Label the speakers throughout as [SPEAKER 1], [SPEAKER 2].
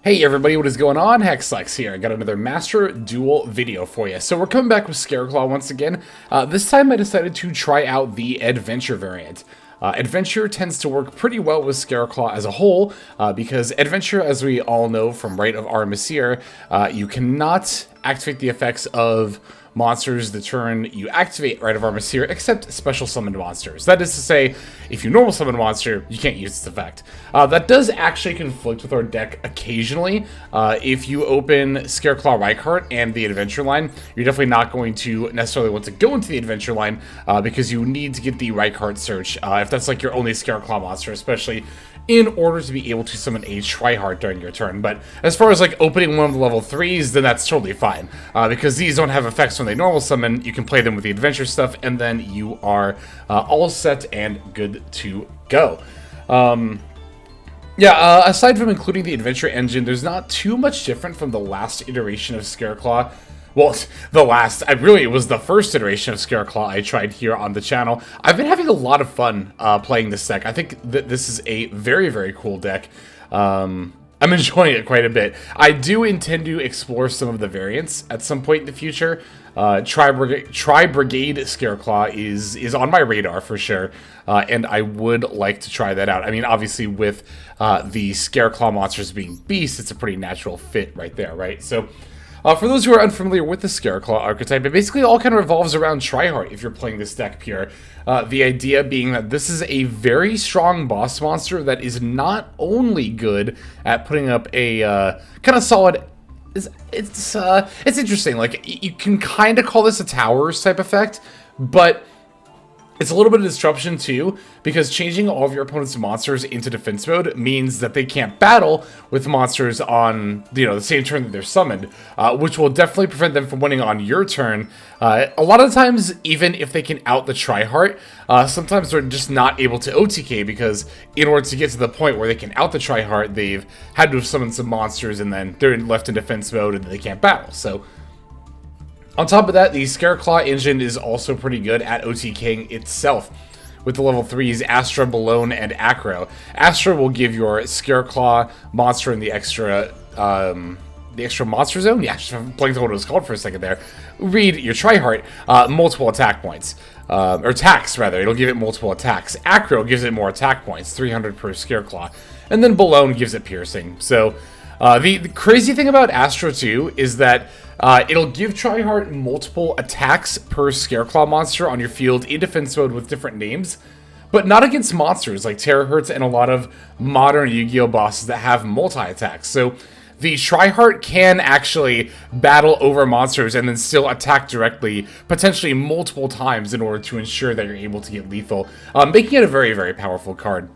[SPEAKER 1] Hey everybody, what is going on? Hexlex here. I got another Master Duel video for you. So we're coming back with Scareclaw once again. This time I decided to try out the Adventure variant. Adventure tends to work pretty well with Scareclaw as a whole, because Adventure, as we all know from Rite of Aramesir, you cannot activate the effects of monsters the turn you activate Rite of Aramesir, except special summoned monsters. That is to say, if you normal summon a monster, you can't use its effect. That does actually conflict with our deck occasionally. If you open Scareclaw Reichheart and the Adventure line, you're definitely not going to necessarily want to go into the Adventure line, because you need to get the Reichheart search, if that's like your only Scareclaw monster, especially in order to be able to summon a Tri-Heart during your turn. But as far as like opening one of the level 3s, then that's totally fine. Because these don't have effects when they normal summon, you can play them with the adventure stuff, and then you are all set and good to go. Aside from including the adventure engine, there's not too much different from the last iteration of Scareclaw. Well, it was the first iteration of Scareclaw I tried here on the channel. I've been having a lot of fun playing this deck. I think that this is a very, very cool deck. I'm enjoying it quite a bit. I do intend to explore some of the variants at some point in the future. Tri-Brigade Scareclaw is on my radar for sure, and I would like to try that out. I mean, obviously with the Scareclaw monsters being beasts, it's a pretty natural fit right there, right? So, for those who are unfamiliar with the Scareclaw archetype, it basically all kind of revolves around Tri-Heart if you're playing this deck pure. The idea being that this is a very strong boss monster that is not only good at putting up a kind of solid... It's interesting. Like, you can kind of call this a towers type effect, but it's a little bit of disruption too, because changing all of your opponent's monsters into defense mode means that they can't battle with monsters on, the same turn that they're summoned, which will definitely prevent them from winning on your turn. A lot of the times, even if they can out the Tri-Heart, sometimes they're just not able to OTK, because in order to get to the point where they can out the Tri-Heart, they've had to have summoned some monsters, and then they're left in defense mode and they can't battle. So on top of that, the Scareclaw engine is also pretty good at OTKing itself, with the level 3s Astra, Belone, and Acro. Astra will give your Scareclaw monster in the extra monster zone? Yeah, just blanked on what it was called for a second there. Read your Tri-Heart, multiple attack points. Or attacks, rather. It'll give it multiple attacks. Acro gives it more attack points, 300 per Scareclaw. And then Belone gives it piercing. So, the crazy thing about Astra, too, is that it'll give Tri-Heart multiple attacks per Scareclaw monster on your field in defense mode with different names, but not against monsters like Terahertz and a lot of modern Yu-Gi-Oh! Bosses that have multi-attacks. So the Tri-Heart can actually battle over monsters and then still attack directly, potentially multiple times in order to ensure that you're able to get lethal, making it a very, very powerful card.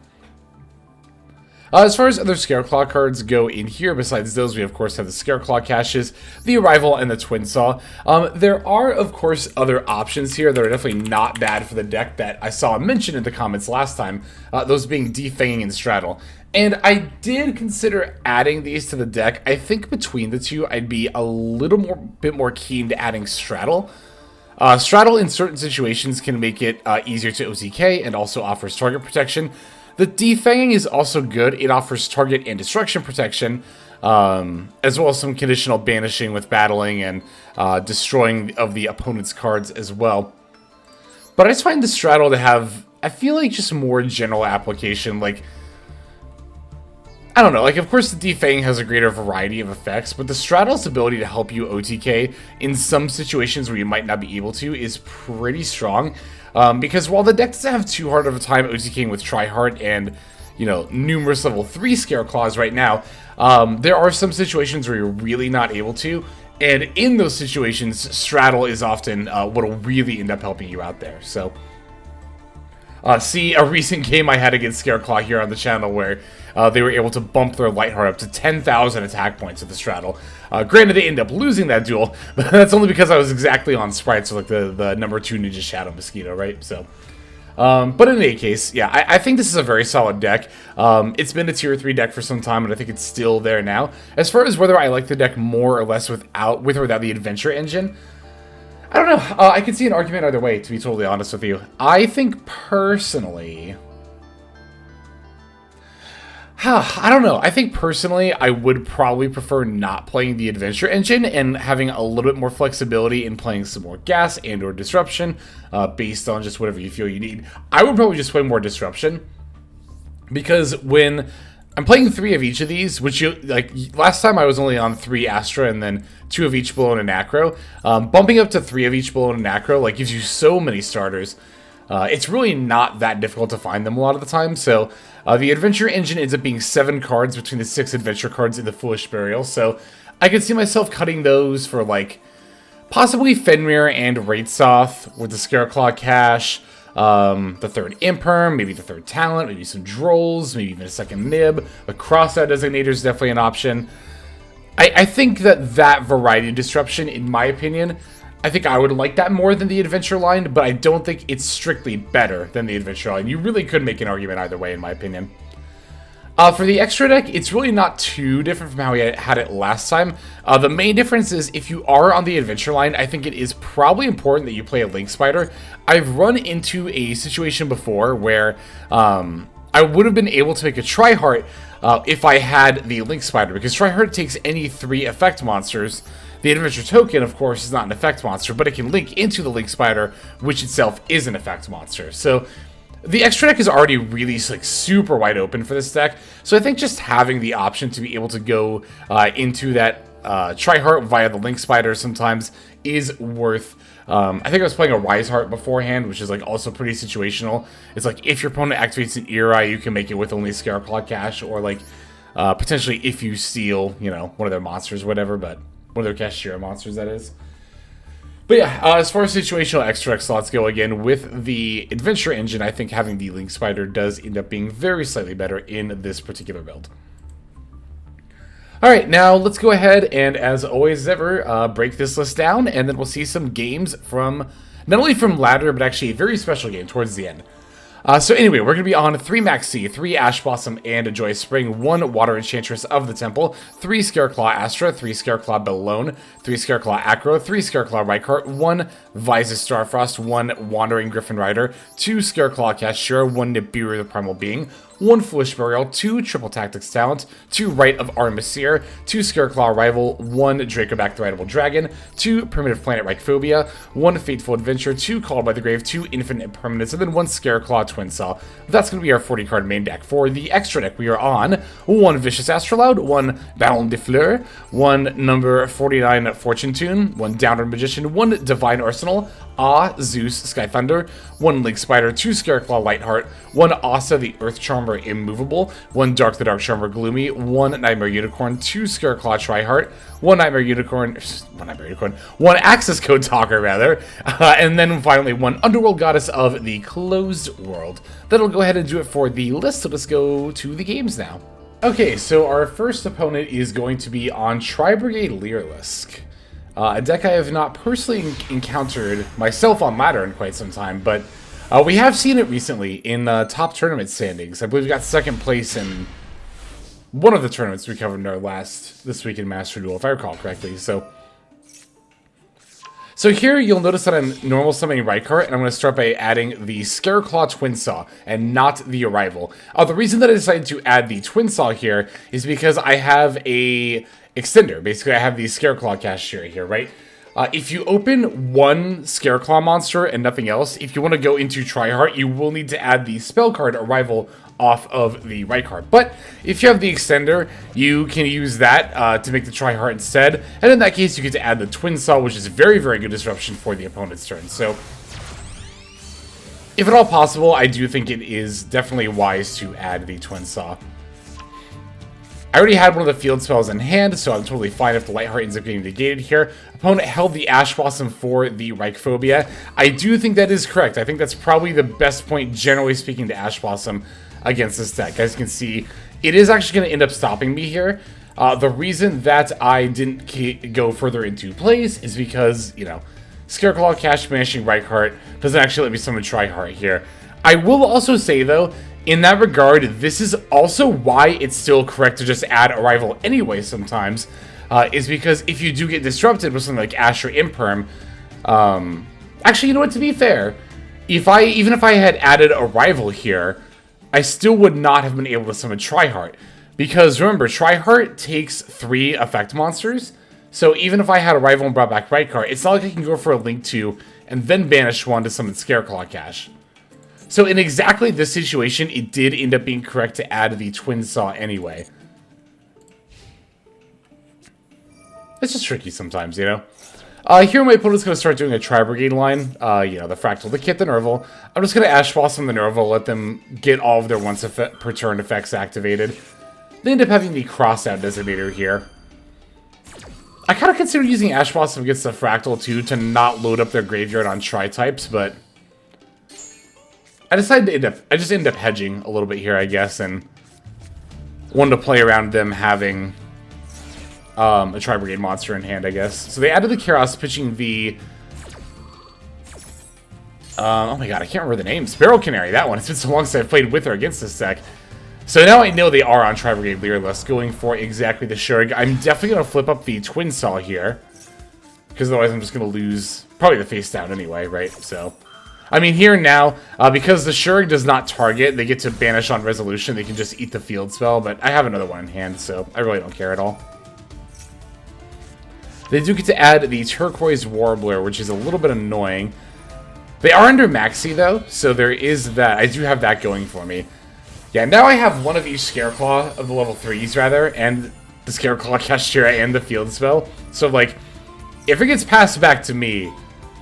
[SPEAKER 1] As far as other Scareclaw cards go in here, besides those, we of course have the Scareclaw caches, the Arrival, and the Twinsaw. There are, of course, other options here that are definitely not bad for the deck that I saw mentioned in the comments last time, those being Defanging and Straddle. And I did consider adding these to the deck. I think between the two, I'd be a bit more keen to adding Straddle. Straddle in certain situations can make it easier to OTK and also offers target protection. The Defanging is also good. It offers target and destruction protection, as well as some conditional banishing with battling and destroying of the opponent's cards as well. But I just find the Straddle to have, I feel like, just more general application. Like, I don't know, like, of course the Defanging has a greater variety of effects, but the Straddle's ability to help you OTK in some situations where you might not be able to is pretty strong. Because while the deck doesn't have too hard of a time OTKing with Tri-Heart and, numerous level 3 Scareclaws right now, there are some situations where you're really not able to, and in those situations, Straddle is often what'll really end up helping you out there, so... see a recent game I had against Scareclaw here on the channel where they were able to bump their Light-Heart up to 10,000 attack points with the Straddle. Granted, they ended up losing that duel, but that's only because I was exactly on sprites, so like the number 2 Ninja Shadow Mosquito, right? So, but in any case, yeah, I think this is a very solid deck. It's been a tier 3 deck for some time, and I think it's still there now. As far as whether I like the deck more or less with or without the adventure engine, I don't know. I can see an argument either way, to be totally honest with you. I think, personally... I don't know. I think personally, I would probably prefer not playing the Adventure Engine and having a little bit more flexibility in playing some more Gas and or Disruption based on just whatever you feel you need. I would probably just play more Disruption because when I'm playing 3 of each of these, which last time I was only on 3 Astra and then 2 of each Belone and Acro. Bumping up to 3 of each Belone and Acro gives you so many starters. It's really not that difficult to find them a lot of the time, so the Adventure Engine ends up being 7 cards between the 6 Adventure cards in the Foolish Burial, so I could see myself cutting those for, possibly Fenrir and Raidsoth with the Scareclaw Cache, the 3rd Imperm, maybe the 3rd Talent, maybe some Drolls, maybe even a 2nd Nib. The Crossout Designator is definitely an option. I think that variety of disruption, in my opinion, I think I would like that more than the Adventure line, but I don't think it's strictly better than the Adventure line. You really could make an argument either way, in my opinion. For the extra deck, it's really not too different from how we had it last time. The main difference is if you are on the Adventure line, I think it is probably important that you play a Link Spider. I've run into a situation before where I would have been able to make a Tri-Heart if I had the Link Spider, because Tri-Heart takes any 3 effect monsters. The Adventure Token, of course, is not an effect monster, but it can link into the Link Spider, which itself is an effect monster. So the extra deck is already really super wide open for this deck. So I think just having the option to be able to go into that Tri-Heart via the Link Spider sometimes is worth. I think I was playing a Reichheart beforehand, which is also pretty situational. It's if your opponent activates an Eri, you can make it with only Scareclaw Cache, or potentially if you steal, one of their monsters or whatever, but one of their Kashtira monsters, that is. But yeah, as far as situational extra deck slots go, again, with the Adventure Engine, I think having the Link Spider does end up being very slightly better in this particular build. Alright, now let's go ahead and, as always ever, break this list down, and then we'll see some games from, not only from ladder, but actually a very special game towards the end. So anyway, we're going to be on 3 Maxx, 3 Ash Blossom and a Joyous Spring, 1 Water Enchantress of the Temple, 3 Scareclaw Astra, 3 Scareclaw Belone, 3 Scareclaw Acro, 3 Scareclaw Reichheart, 1 Visas Starfrost, 1 Wandering Gryphon Rider, 2 Scareclaw Kashtira, 1 Nibiru the Primal Being, 1 Foolish Burial, 2 Triple Tactics Talent, 2 Rite of Aramesir, 2 Scareclaw Arrival, 1 Dracoback the Rideable Dragon, 2 Primitive Planet Reichphobia, 1 Fateful Adventure, 2 Called by the Grave, 2 Infinite Impermanence, and then 1 Scareclaw Twinsaw. That's going to be our 40-card main deck. For the extra deck, we are on 1 Vicious Astraloud, 1 Baronne de Fleur, 1 number 49 Fortune Tune, 1 Downerd Magcian, 1 Divine Arsenal, AA-ZEUS Sky Thunder, 1 Link Spider, 2 Scareclaw Light-Heart, 1 Aussa the Earth Charmer Immovable, 1 Dharc the Dark Charmer Gloomy, 1 Nightmare Unicorn, 2 Scareclaw Tri-Heart, 1 Nightmare Unicorn, 1 Accesscode Talker rather, and then finally 1 Underworld Goddess of the Closed World. That'll go ahead and do it for the list, so let's go to the games now. Okay, so our first opponent is going to be on Tri-Brigade Lyrilusc. A deck I have not personally encountered myself on ladder in quite some time, but we have seen it recently in top tournament standings. I believe we got 2nd place in one of the tournaments we covered in our This Week in Master Duel, if I recall correctly. So here you'll notice that I'm normal summoning Reichheart, and I'm going to start by adding the Scareclaw Twinsaw and not the Arrival. The reason that I decided to add the Twinsaw here is because I have a extender. Basically, I have the Scareclaw Kashtira here, right? If you open 1 Scareclaw monster and nothing else, if you want to go into Tri-Heart, you will need to add the spell card Arrival off of the Reichheart. But if you have the extender, you can use that to make the Tri-Heart instead. And in that case, you get to add the Twinsaw, which is very, very good disruption for the opponent's turn. So if at all possible, I do think it is definitely wise to add the Twinsaw. I already had one of the field spells in hand, so I'm totally fine if the Light-Heart ends up getting negated here. Opponent held the Ash Blossom for the Reichphobia. I do think that is correct. I think that's probably the best point, generally speaking, to Ash Blossom against this deck. As you can see, it is actually going to end up stopping me here. The reason that I didn't go further into plays is because, Scareclaw Cache Banishing Reichheart doesn't actually let me summon Tri-Heart here. I will also say, though, in that regard, this is also why it's still correct to just add Arrival anyway sometimes, is because if you do get disrupted with something like Ash or Imperm, actually, you know what, to be fair, even if I had added Arrival here, I still would not have been able to summon Tri-Heart. Because remember, Tri-Heart takes 3 effect monsters. So even if I had Arrival and brought back Reichheart, it's not like I can go for a Link 2 and then banish 1 to summon Scareclaw Cache. So in exactly this situation, it did end up being correct to add the Twinsaw anyway. It's just tricky sometimes, you know? Here my opponent's going to start doing a Tri-Brigade line. You know, the Fractal, the Kit, the Nerval. I'm just going to Ash Blossom the Nerval, let them get all of their once per turn effects activated. They end up having the Crossout Designator here. I kind of consider using Ash Blossom against the Fractal too to not load up their graveyard on Tri-types, but I decided to I just end up hedging a little bit here, I guess, and wanted to play around them having a Tri-Brigade monster in hand, I guess. So they added the Chaos, pitching the oh my god, I can't remember the name. Sparrow Canary, that one. It's been so long since I've played with or against this deck. So now I know they are on Tri-Brigade Lyrilusc, going for exactly the Shurg. I'm definitely going to flip up the Twinsaw here, because otherwise I'm just going to lose probably the face down anyway, right? So, I mean, here and now, because the Shurg does not target, they get to banish on resolution. They can just eat the field spell, but I have another one in hand, so I really don't care at all. They do get to add the Turquoise Warbler, which is a little bit annoying. They are under Maxi, though, so there is that. I do have that going for me. Yeah, now I have one of each Scareclaw, of the level 3s rather, and the Scareclaw Kashtira and the field spell. So, like, if it gets passed back to me,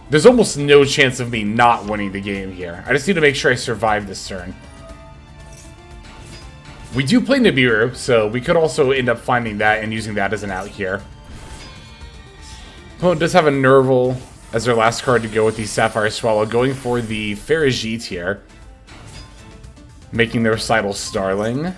[SPEAKER 1] there's almost no chance of me not winning the game here. I just need to make sure I survive this turn. We do play Nibiru, so we could also end up finding that and using that as an out here. Opponent does have a Nerval as their last card to go with the Sapphire Swallow, going for the Ferrijit here. Making their Recital Starling.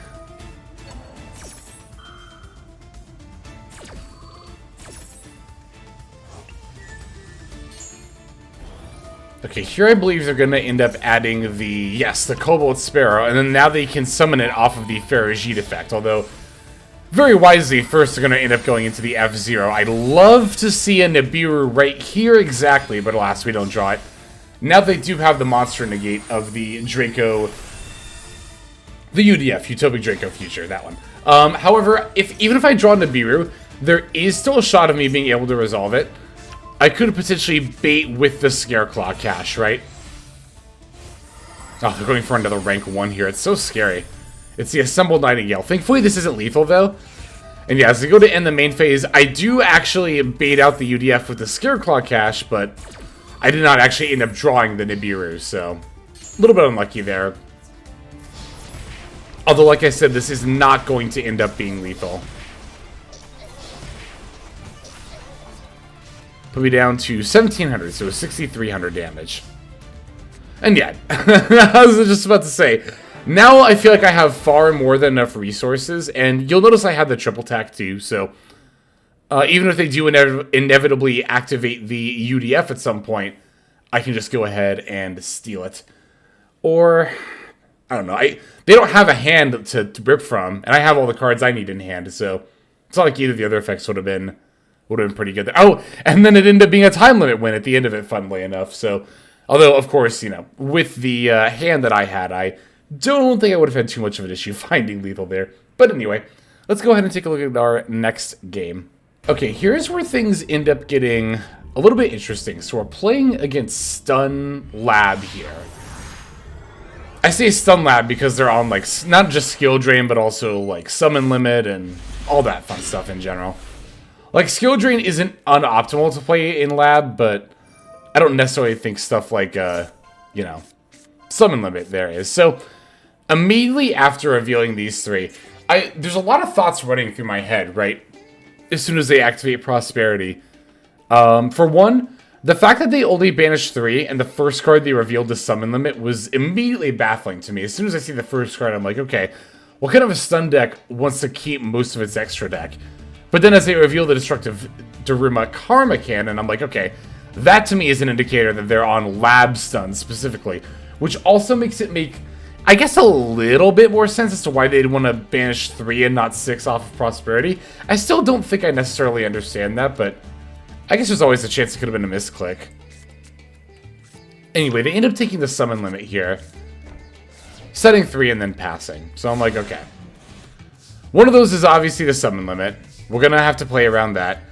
[SPEAKER 1] Okay, here I believe they're going to end up adding the, yes, the Cobalt Sparrow, and then now they can summon it off of the Ferrijit effect, although very wisely, first they're going to end up going into the F-Zero. I'd love to see a Nibiru right here exactly, but alas, we don't draw it. Now they do have the monster negate of the Draco... The UDF, Utopic Draco Future, that one. However, even if I draw Nibiru, there is still a shot of me being able to resolve it. I could potentially bait with the Scareclaw Cache, right? Oh, they're going for another rank 1 here. It's so scary. It's the Assembled Nightingale. Thankfully, this isn't lethal, though. And yeah, as we go to end the main phase, I do actually bait out the UDF with the Scareclaw Cache, but I did not actually end up drawing the Nibiru, so a little bit unlucky there. Although, like I said, this is not going to end up being lethal. Put me down to 1,700, so 6,300 damage. And yeah, I was just about to say, now I feel like I have far more than enough resources, and you'll notice I had the triple tack too, so even if they do inevitably activate the UDF at some point, I can just go ahead and steal it. Or... I don't know. They don't have a hand to rip from, and I have all the cards I need in hand, so it's not like either of the other effects would have been pretty good there. Oh, and then it ended up being a time limit win at the end of it, funnily enough. So, although of course, you know, with the hand that I had, I don't think I would have had too much of an issue finding lethal there. But anyway, let's go ahead and take a look at our next game. Okay, here's where things end up getting a little bit interesting. So we're playing against Stun Lab here. I say Stun Lab because they're on, like, not just Skill Drain, but also, like, Summon Limit and all that fun stuff in general. Like, Skill Drain isn't unoptimal to play in Lab, but I don't necessarily think stuff like, you know, Summon Limit there is. So, immediately after revealing these three, there's a lot of thoughts running through my head, right? As soon as they activate Prosperity. For one... the fact that they only banished 3 and the first card they revealed to Summon Limit was immediately baffling to me. As soon as I see the first card, I'm like, okay, what kind of a stun deck wants to keep most of its extra deck? But then as they reveal the Destructive Daruma Karma Cannon, I'm like, okay, that to me is an indicator that they're on Lab Stun specifically, which also makes it make, I guess, a little bit more sense as to why they'd want to banish 3 and not 6 off of Prosperity. I still don't think I necessarily understand that, but I guess there's always a chance it could have been a misclick. Anyway, they end up taking the Summon Limit here. setting 3 and then passing. So I'm like, okay. One of those is obviously the summon limit. We're going to have to play around that.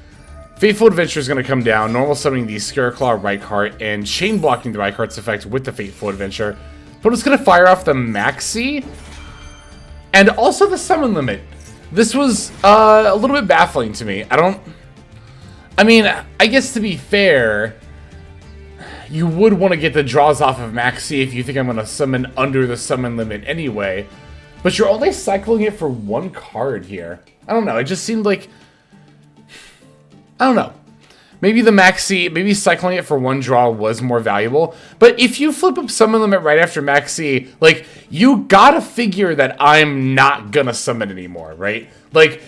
[SPEAKER 1] Fateful Adventure is going to come down, normal summoning the Scareclaw Reichheart, and chain blocking the Reichheart's effect with the Fateful Adventure. But it's going to fire off the Maxx, and also the summon limit. This was a little bit baffling to me. I mean, I guess to be fair, you would want to get the draws off of Maxx if you think I'm going to summon under the summon limit anyway. But you're only cycling it for one card here. I don't know, it just seemed like... I don't know. Maybe the Maxx, maybe cycling it for one draw was more valuable. But if you flip up summon limit right after Maxx, like, you gotta figure that I'm not gonna summon anymore, right? Like,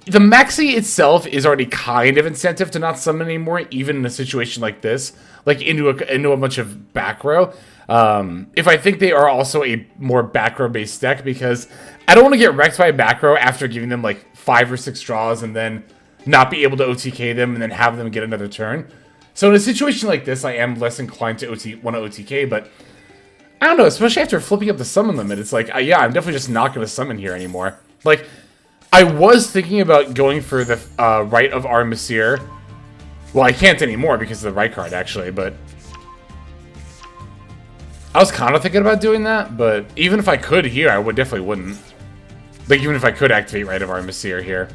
[SPEAKER 1] the Maxx itself is already kind of incentive to not summon anymore, even in a situation like this, like into a bunch of back row. If I think they are also a more back row based deck, because I don't want to get wrecked by back row after giving them like 5 or 6 draws and then not be able to OTK them and then have them get another turn. So in a situation like this, I am less inclined to want to OTK, but I don't know, especially after flipping up the summon limit, it's like, yeah, I'm definitely just not going to summon here anymore. Like, I was thinking about going for the Rite of Aramesir. Well, I can't anymore because of the right card, actually, but I was kind of thinking about doing that, but even if I could here, I definitely wouldn't. Like, even if I could activate Rite of Aramesir here.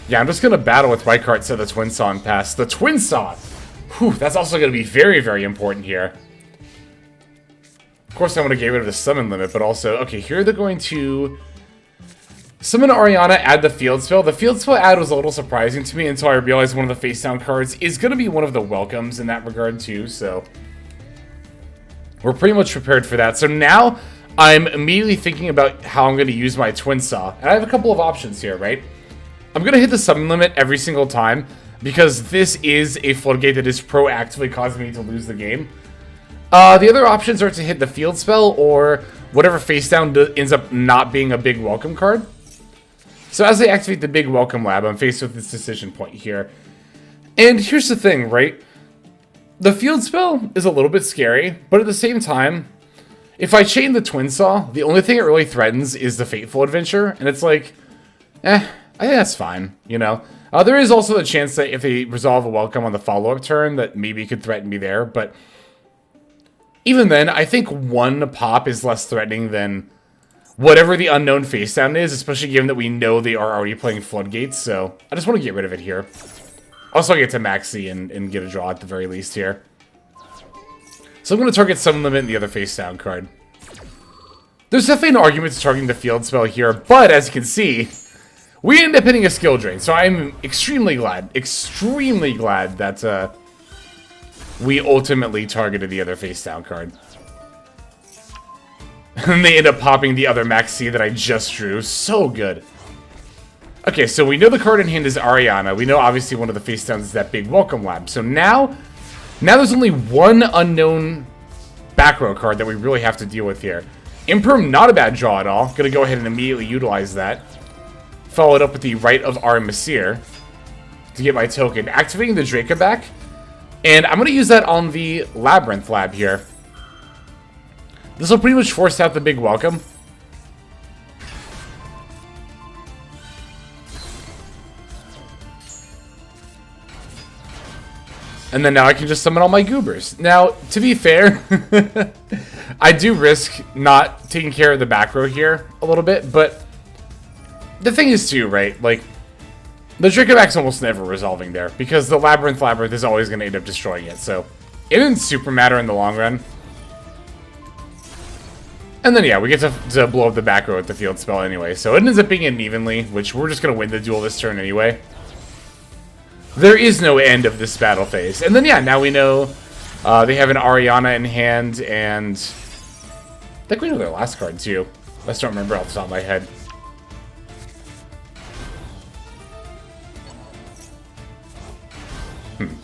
[SPEAKER 1] Yeah, I'm just going to battle with Reichheart, set the Twinsaw, and pass. The Twinsaw! Whew, that's also going to be very, very important here. Of course, I want to get rid of the summon limit, but also... Okay, here they're going to summon Ariana, add the field spell. The field spell add was a little surprising to me until I realized one of the face down cards is going to be one of the welcomes in that regard, too, so... We're pretty much prepared for that. So now, I'm immediately thinking about how I'm going to use my Twinsaw. And I have a couple of options here, right? I'm going to hit the summon limit every single time, because this is a floodgate that is proactively causing me to lose the game. The other options are to hit the field spell, or whatever face down ends up not being a big welcome card. So as I activate the big welcome lab, I'm faced with this decision point here. And here's the thing, right? The field spell is a little bit scary, but at the same time, if I chain the Twinsaw, the only thing it really threatens is the Fateful Adventure, and it's like, I think that's fine, you know. There is also the chance that if they resolve a welcome on the follow-up turn, that maybe it could threaten me there, but even then, I think one pop is less threatening than whatever the unknown face down is, especially given that we know they are already playing Floodgates, so I just want to get rid of it here. Also, get to Maxx and get a draw at the very least here. So I'm going to target Summon Limit and the other face down card. There's definitely an argument to targeting the field spell here, but as you can see, we end up hitting a skill drain, so I'm extremely glad that we ultimately targeted the other face down card. And they end up popping the other Maxx that I just drew. So good. Okay, so we know the card in hand is Ariana. We know obviously one of the face downs is that big welcome lab. So now there's only one unknown back row card that we really have to deal with here. Imperm, not a bad draw at all. Gonna go ahead and immediately utilize that. Followed up with the Rite of Aramesir to get my token. Activating the Dracoback. And I'm going to use that on the Labyrinth Lab here. This will pretty much force out the big welcome. And then now I can just summon all my goobers. Now, to be fair, I do risk not taking care of the back row here a little bit, but the thing is too, right, like, the Dracoback's almost never resolving there, because the Labyrinth is always going to end up destroying it, so it didn't super matter in the long run. And then, yeah, we get to blow up the back row with the field spell anyway, so it ends up being evenly, which we're just going to win the duel this turn anyway. There is no end of this battle phase. And then, yeah, now we know they have an Ariana in hand, and I think we know their last card, too. I just don't remember off the top of my head.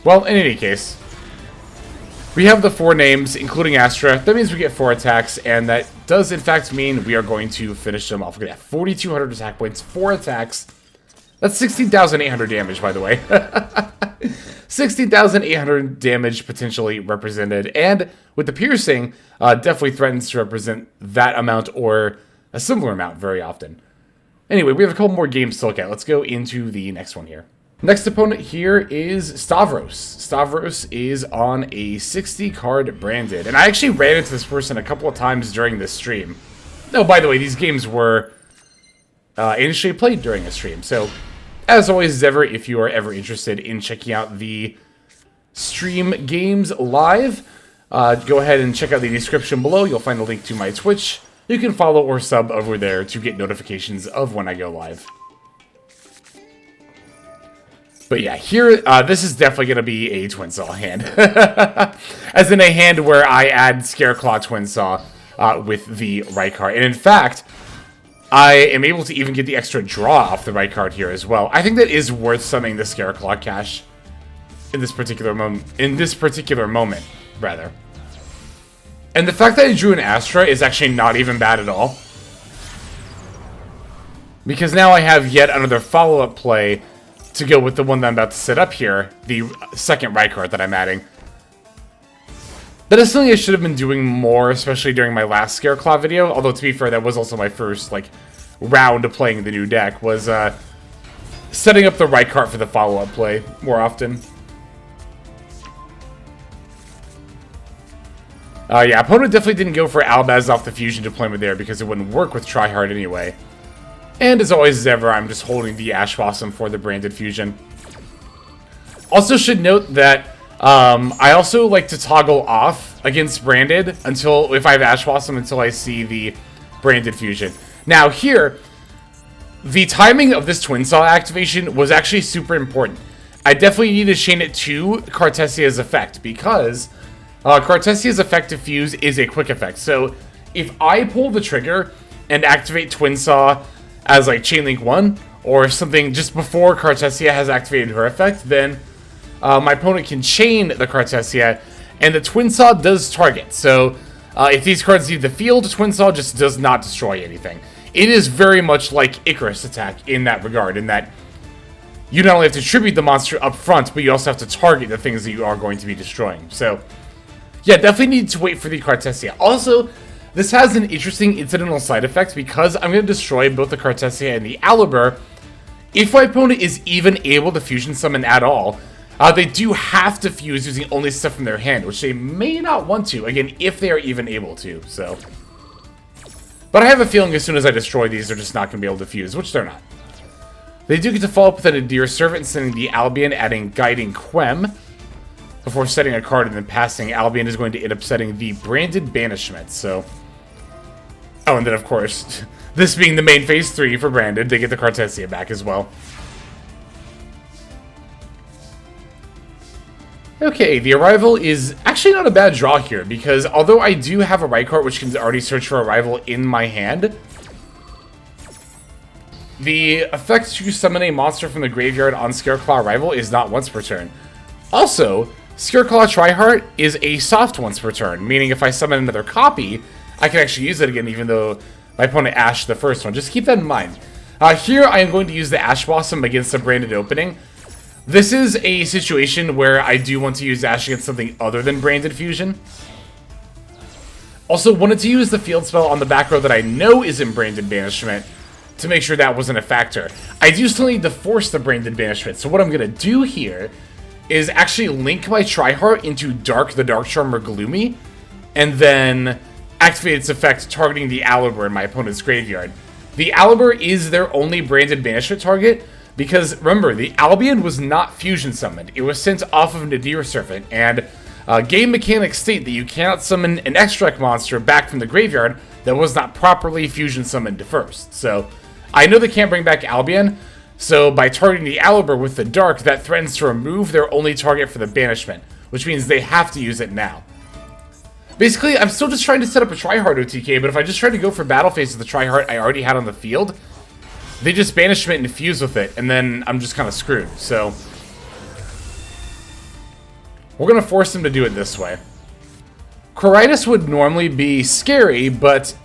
[SPEAKER 1] Well, in any case, we have the 4 names, including Astra. That means we get 4 attacks, and that does, in fact, mean we are going to finish them off. Look at that, 4,200 attack points, 4 attacks. That's 16,800 damage, by the way. 16,800 damage potentially represented, and with the piercing, definitely threatens to represent that amount or a similar amount very often. Anyway, we have a couple more games to look at. Let's go into the next one here. Next opponent here is Stavros. Stavros is on a 60-card branded, and I actually ran into this person a couple of times during this stream. Oh, by the way, these games were initially played during a stream, so as always, if you are ever interested in checking out the stream games live, go ahead and check out the description below. You'll find a link to my Twitch. You can follow or sub over there to get notifications of when I go live. But yeah, here, this is definitely going to be a Twinsaw hand. As in a hand where I add Scareclaw Twinsaw with the Reichheart. And in fact, I am able to even get the extra draw off the Reichheart here as well. I think that is worth summoning the Scareclaw cache in this particular moment. And the fact that I drew an Astra is actually not even bad at all. Because now I have yet another follow-up play to go with the one that I'm about to set up here, the second Reichheart that I'm adding. That is something I should have been doing more, especially during my last Scareclaw video. Although, to be fair, that was also my first, round of playing the new deck, was, setting up the Reichheart for the follow-up play more often. Yeah, opponent definitely didn't go for Albaz off the fusion deployment there, because it wouldn't work with Tri-Heart anyway. And as always as ever, I'm just holding the Ash Blossom for the branded fusion. Also should note that I also like to toggle off against branded if I have Ash Blossom until I see the branded fusion. Now here, the timing of this Twinsaw activation was actually super important. I definitely need to chain it to Cartesia's effect because Cartesia's effect to fuse is a quick effect. So if I pull the trigger and activate Twinsaw as Chain Link 1 or something just before Cartesia has activated her effect, then my opponent can chain the Cartesia, and the Twinsaw does target. So, if these cards leave the field, Twinsaw just does not destroy anything. It is very much like Icarus attack in that regard, in that you not only have to tribute the monster up front, but you also have to target the things that you are going to be destroying. So, yeah, definitely need to wait for the Cartesia. Also, this has an interesting incidental side effect because I'm going to destroy both the Cartesia and the Aliber. If my opponent is even able to fusion summon at all, they do have to fuse using only stuff from their hand, which they may not want to, again, if they are even able to, so. But I have a feeling as soon as I destroy these, they're just not going to be able to fuse, which they're not. They do get to follow up with an Nadir Servant, sending the Albion, adding Guiding Quem, before setting a card and then passing. Albion is going to end up setting the Branded Banishment, so. Oh, and then, of course, this being the main phase 3 for Branded, they get the Cartesia back as well. Okay, the Arrival is actually not a bad draw here, because although I do have a Reichheart which can already search for Arrival in my hand, the effect to summon a monster from the graveyard on Scareclaw Arrival is not once per turn. Also, Scareclaw Tri-Heart is a soft once per turn, meaning if I summon another copy, I can actually use it again even though my opponent ashed the first one. Just keep that in mind. Here I am going to use the Ash Blossom against the branded opening. This is a situation where I do want to use Ash against something other than branded fusion. Also wanted to use the field spell on the back row that I know is in branded banishment to make sure that wasn't a factor. I do still need to force the branded banishment, so what I'm going to do here is actually link my Tri-Heart into Dharc the Dark Charmer Gloomy, and then activate its effect targeting the Aliber in my opponent's graveyard. The Aliber is their only branded banishment target, because remember, the Albion was not fusion summoned. It was sent off of Nadir Servant, and game mechanics state that you cannot summon an extract monster back from the graveyard that was not properly fusion summoned first. So, I know they can't bring back Albion, so by targeting the Aliber with the Dharc, that threatens to remove their only target for the banishment, which means they have to use it now. Basically, I'm still just trying to set up a Tri-Heart OTK, but if I just try to go for battle phase of the Tri-Heart I already had on the field, they just banishment and fuse with it, and then I'm just kind of screwed, so. We're going to force them to do it this way. Quiritis would normally be scary, but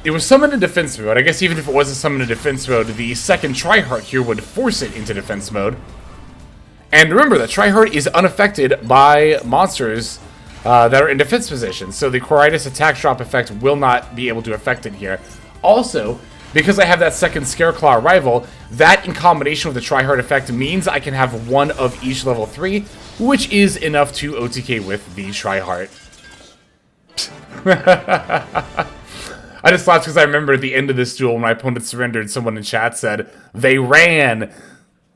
[SPEAKER 1] it was summoned in defense mode. I guess even if it wasn't summoned in defense mode, the second Tri-Heart here would force it into defense mode. And remember that Tri-Heart is unaffected by monsters that are in defense position, so the Quiritis attack drop effect will not be able to affect it here. Also, because I have that second Scareclaw Arrival, that in combination with the Tri-Heart effect means I can have one of each level 3, which is enough to OTK with the Tri-Heart. I just laughed because I remember at the end of this duel when my opponent surrendered, someone in chat said, "They ran!"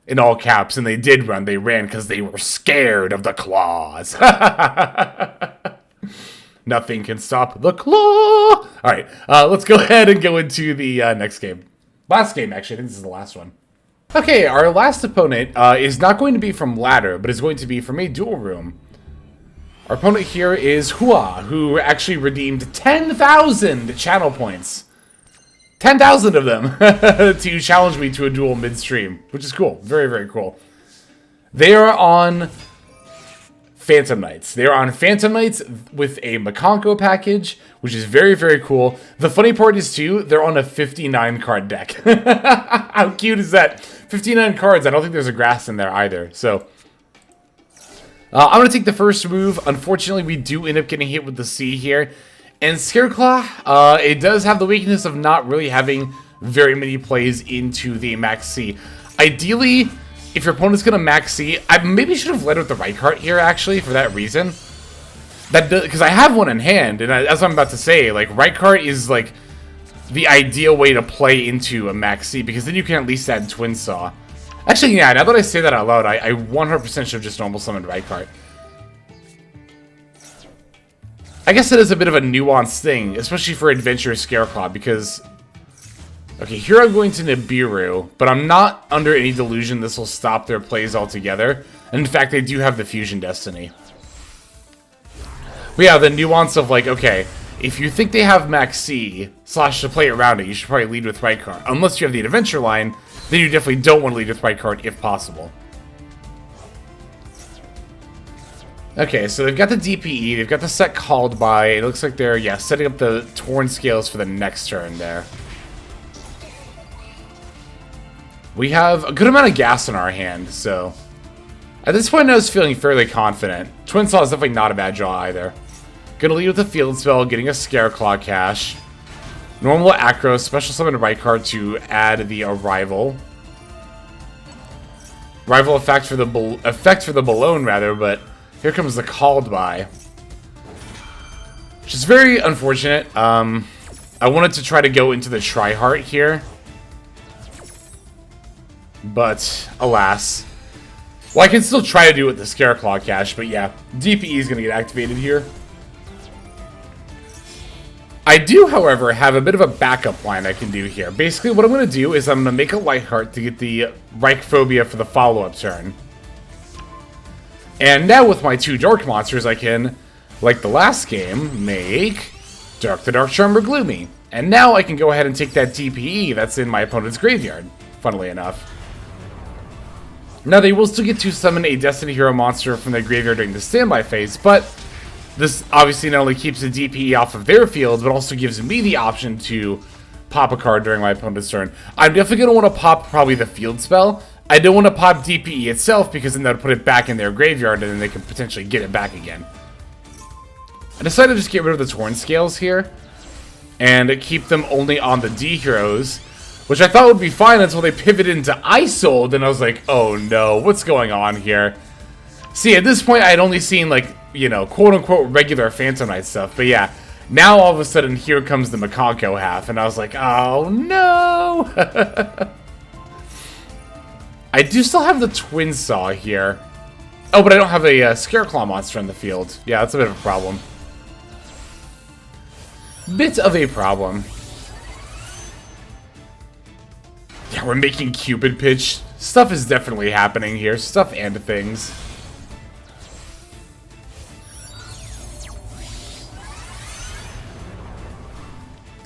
[SPEAKER 1] in all caps, and they did run. They ran because they were scared of the claws. Nothing can stop the claw! Alright, let's go ahead and go into the next game. Last game, actually. I think this is the last one. Okay, our last opponent is not going to be from ladder, but is going to be from a duel room. Our opponent here is Hua, who actually redeemed 10,000 channel points. 10,000 of them to challenge me to a duel midstream, which is cool. Very, very cool. They are on Phantom Knights. They are on Phantom Knights with a Makonko package, which is very, very cool. The funny part is, too, they're on a 59 card deck. How cute is that? 59 cards. I don't think there's a grass in there either. So I'm going to take the first move. Unfortunately, we do end up getting hit with the C here. And Scareclaw, it does have the weakness of not really having very many plays into the Maxx C. Ideally, if your opponent's going to Maxx C, I maybe should have led with the Reichheart here, actually, for that reason. Because I have one in hand, and as I'm about to say, like, Reichheart is, like, the ideal way to play into a Maxx C, because then you can at least add Twinsaw. Actually, yeah, now that I say that out loud, I 100% should have just normal summoned Reichheart. I guess it is a bit of a nuanced thing, especially for Adventure Scareclaw, because... Okay, here I'm going to Nibiru, but I'm not under any delusion this will stop their plays altogether. And in fact, they do have the Fusion Destiny. But yeah, the nuance of like, okay, if you think they have Maxx C, / to play around it, you should probably lead with Reichheart. Unless you have the Adventure line, then you definitely don't want to lead with Reichheart if possible. Okay, so they've got the DPE, they've got the set called by, it looks like they're, yeah, setting up the Torn Scales for the next turn there. We have a good amount of gas in our hand, so... At this point, I was feeling fairly confident. Twinsaw is definitely not a bad draw either. Gonna lead with a Field Spell, getting a Scareclaw cache. Normal Acro, Special Summon Reichheart to add the Arrival. Arrival effect for the Belone, rather, but... Here comes the Called By. Which is very unfortunate. I wanted to try to go into the Tri-Heart here. But, alas. Well, I can still try to do it with the Scareclaw cache, but yeah. DPE is going to get activated here. I do, however, have a bit of a backup line I can do here. Basically, what I'm going to do is I'm going to make a Light-Heart to get the Reichphobia for the follow-up turn. And now with my 2 Dark monsters, I can, like the last game, make Dharc the Dark Charmer Gloomy. And now I can go ahead and take that DPE that's in my opponent's graveyard, funnily enough. Now they will still get to summon a Destiny Hero monster from their graveyard during the standby phase, but this obviously not only keeps the DPE off of their field, but also gives me the option to pop a card during my opponent's turn. I'm definitely going to want to pop probably the Field Spell. I don't want to pop DPE itself, because then that would put it back in their graveyard, and then they can potentially get it back again. I decided to just get rid of the Torn Scales here, and keep them only on the D heroes, which I thought would be fine until they pivoted into Isold, and I was like, oh no, what's going on here? See, at this point, I had only seen, like, you know, quote-unquote regular Phantom Knight stuff, but yeah, now all of a sudden, here comes the Makonko half, and I was like, oh no! I do still have the Twinsaw here. Oh, but I don't have a Scareclaw monster in the field. Yeah, that's a bit of a problem. Bit of a problem. Yeah, we're making Cupid Pitch. Stuff is definitely happening here. Stuff and things.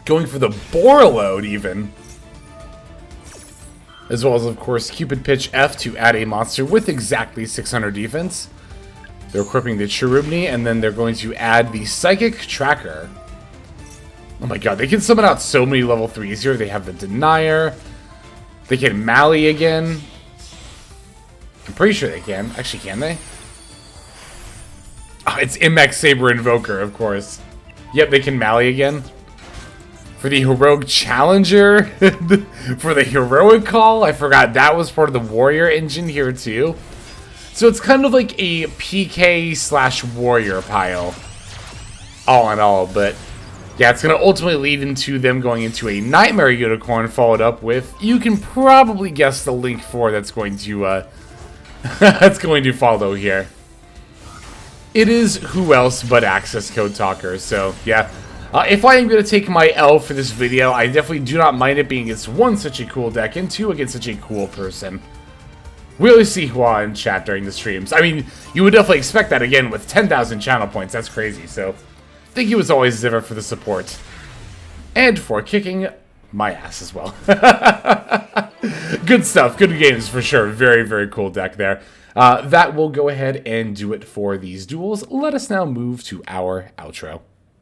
[SPEAKER 1] Going for the Borreload, even. As well as, of course, Cupid Pitch F to add a monster with exactly 600 defense. They're equipping the Cherubni, and then they're going to add the Psychic Tracker. Oh my god, they can summon out so many level 3s here. They have the Denier. They can Mally again. I'm pretty sure they can. Actually, can they? Oh, it's MX Saber Invoker, of course. Yep, they can Mally again. For the Heroic Challenger, for the Heroic Call, I forgot that was part of the Warrior engine here too. So it's kind of like a PK/Warrior pile, all in all. But yeah, it's going to ultimately lead into them going into a Nightmare Unicorn, followed up with, you can probably guess the Link 4 that's going to that's going to follow here. It is who else but Accesscode Talker. So yeah. If I am going to take my L for this video, I definitely do not mind it being against one, such a cool deck, and two, against such a cool person. Really see Hua in chat during the streams. I mean, you would definitely expect that again with 10,000 channel points. That's crazy. So, thank you as always, Ziver, for the support. And for kicking my ass as well. Good stuff. Good games for sure. Very, very cool deck there. That will go ahead and do it for these duels. Let us now move to our outro.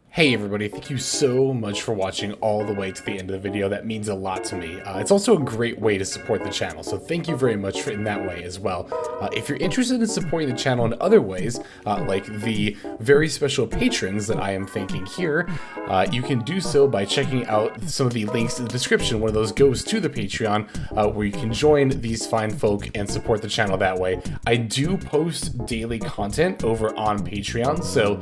[SPEAKER 1] Hey everybody, thank you so much for watching all the way to the end of the video. That means a lot to me. It's also a great way to support the channel, so thank you very much in that way as well. If you're interested in supporting the channel in other ways, like the very special patrons that I am thanking here, you can do so by checking out some of the links in the description. One of those goes to the Patreon, where you can join these fine folk and support the channel that way. I do post daily content over on Patreon, so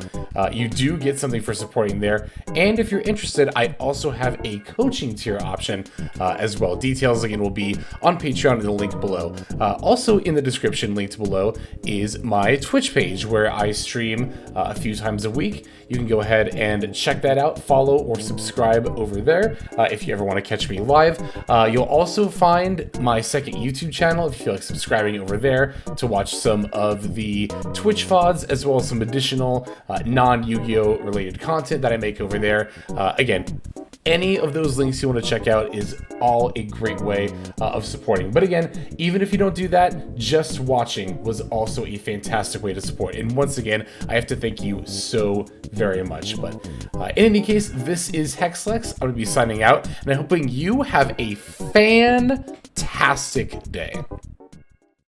[SPEAKER 1] you do get something for supporting there. And if you're interested, I also have a coaching tier option as well. Details again will be on Patreon in the link below. Also in the description linked below is my Twitch page where I stream a few times a week. You can go ahead and check that out, follow or subscribe over there if you ever want to catch me live. You'll also find my second YouTube channel if you feel like subscribing over there to watch some of the Twitch VODs as well as some additional non-Yu-Gi-Oh related content that I make over there. Again, any of those links you want to check out is all a great way of supporting. But again, even if you don't do that, just watching was also a fantastic way to support. And once again, I have to thank you so very much. But in any case, this is Hexlex. I'm going to be signing out, and I'm hoping you have a fantastic day.